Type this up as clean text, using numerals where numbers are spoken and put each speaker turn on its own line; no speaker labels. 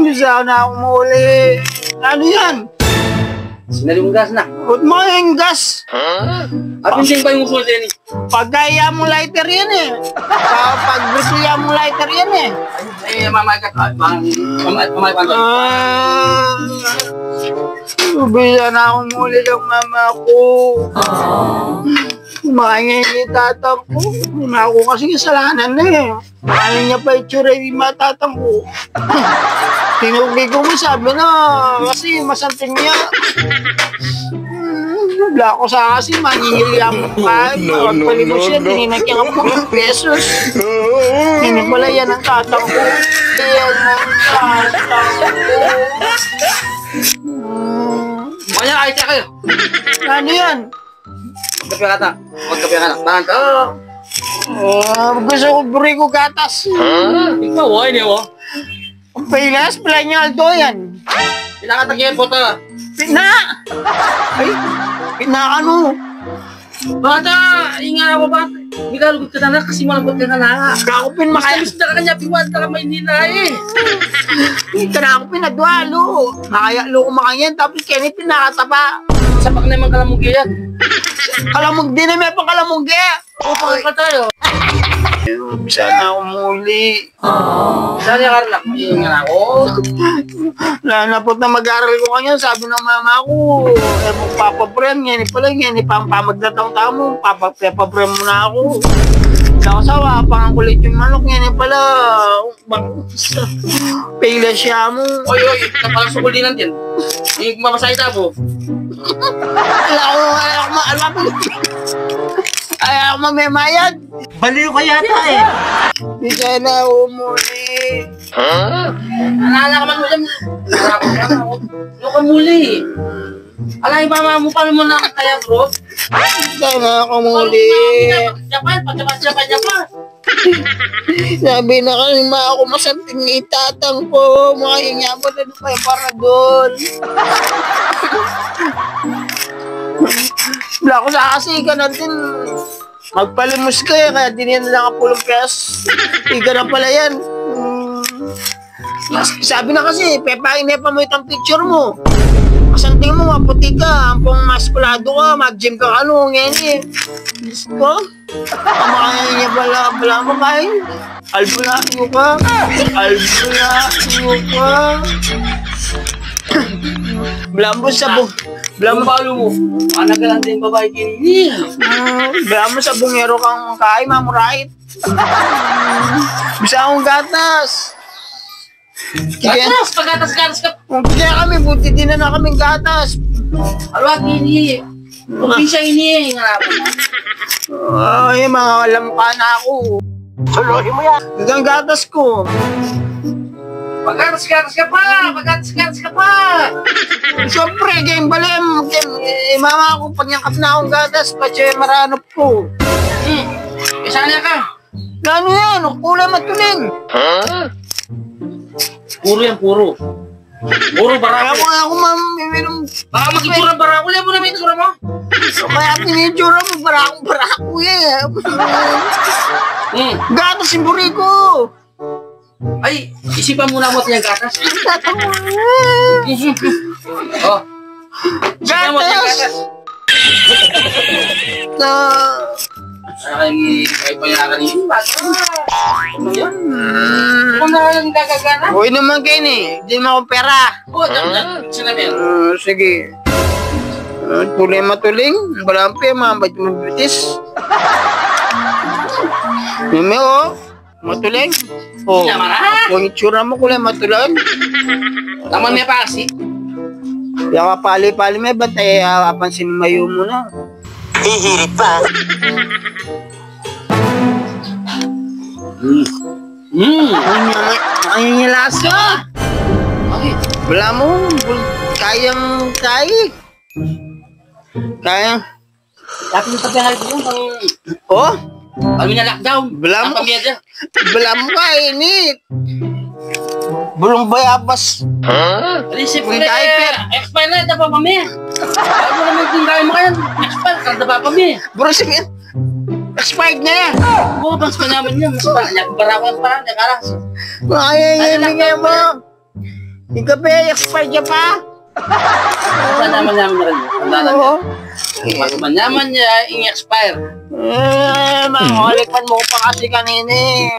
Bisa na akong muli. Ano yan?
Sinali mong gas na.
Ba't mo yung gas?
At hindi ba yung usul din eh?
Pagkaya mo lighter yan eh. Pag-brisiya mo lighter yan eh.
Ay, mamay ka. Mamay ka.
Bisa na akong muli ng mama ko. Kumain ni tatang ko. Mama ko kasi kasalanan na eh. Ayaw niya pa itsura yung matatang ko. Tinugay ko mo, sabi na kasi masanting niya. Wala ko sa kasi manihiliam pa. Pagpalimos siya, dininagyan ako ng pesos. Hindi pala yan ang tatang ko. Yan ang tatang ko.
Manya, kahit siya kayo.
Ano yan?
Magkape ka na. Magkape ka na. Tahan ka.
Gusto ko buri ko gatas.
Ikaw, hindi mo.
Pilas, Planyaldo yan.
Pinakatagyan po ito.
Pina! Ay, pina ano?
Bata, ingat ako ba? Bigalugod ka na kasi malabot ka na.
Kakupin makaya.
Gusto na kanya, piwan ka may nila eh.
Ito na ako pinadwalo. Makayalo ko makayan, tapos kaya pinakatapa.
Sapak na yung kalamunggi yan.
Kalamog din na may pang kalamunggi.
Upang ka tayo.
Bisa na ako muli.
Saan yung karalak? Ingat ako.
Nanapot na mag-aaral ko kanya, sabi ng mama ko, magpapabrem, yan pala, yan pang pamagdatang tamo, papabrem mo na ako. Sawa-sawa, pangakulit yung manok, yan pala, pila siya mo.
Oy, kapalang sukul din natin. Yung mamasay tabo.
Ayaw ko mamimayad.
Baliw ka yata eh.
Bisa na ako muli.
Alala ka man mo dyan. Ano ka muli? Alay, mama mo pa mo na kaya bro.
Bisa na ako muli.
Japan.
Sabi na kasi ako masanting itatang ko. Makahinga mo na pa yung paradol. Wala ko sa kasi ka natin. Magpalimos ka eh, kaya dinihan na lang ang pulong pesos. Iga na pala yan. Sabi na kasi, pepa-inepa mo itong picture mo. Kasanting mo, maputi ka, ampong maskulado ka, mag-gym ka, ano, ngayon eh. Diyos ko, kamakaya niya bala mo kain. Albulayo ka. Blambos sa bug.
Balo mo. Anak ka lang din babae kinini.
Blambos sa bungero kang kain, mamurait. Bisa akong gatas.
Gatas! Paggatas-gatas ka.
Kung kaya kami, buti din na kaming gatas.
Alwag ini. Kumpisa ini.
Ay, mga alam ka na ako. Suluhin mo yan. Gagang gatas ko.
Paggatas-gatas ka pa!
Siyempre, game balim. Mama ko, pag niyangkap na akong gatas, patsi maranop ko.
Isaan niya ka.
Ano yan? Kulay matuling.
Puro yan, puro. Puro barako.
Kaya ako maminom.
Baka mag-itura barako. Lihat mo na may itura mo.
Kaya tinidura mo, barako eh. Gatas yung buri ko.
Ay, isipan muna mo yung gatas. Oh. Isipan mo yung gatas. Ay, pa yan kanina. Ano yan? Kung na lang gagagana?
Huwag naman kayo eh. Hindi mo ako pera.
Oo, dyan. Sinabi.
Sige. Tuloy matuling. Balampi, mga mabitis. Mimi o. Matuling. O. Kung itsura mo kulay matuling.
Laman may pasi.
Kaya pali-pali may bantay. Apansin mayo mo na.
Hihirit pa.
Ay, yung lasa. Wala mo. Kayang.
Dapat yung pagkakas ko yung
Oh?
kami na lockdown.
Wala mo. Wala mo ka, init. Bulong bayabas.
Receive ko na expire na, ito pa kami. Ano naman yung gawin mo kayan? Expire, kada pa kami.
Bro, sige. Expired na yan.
Oo, mas manyaman yun. Mas barawan pa lang. Nakalas.
Ay, bigay mo. Ikaw pa, expired ka pa?
Mas manyaman na rin.
Oo.
Mas manyaman niya, i-expire.
Makulikpan mo pa kasi kanina eh.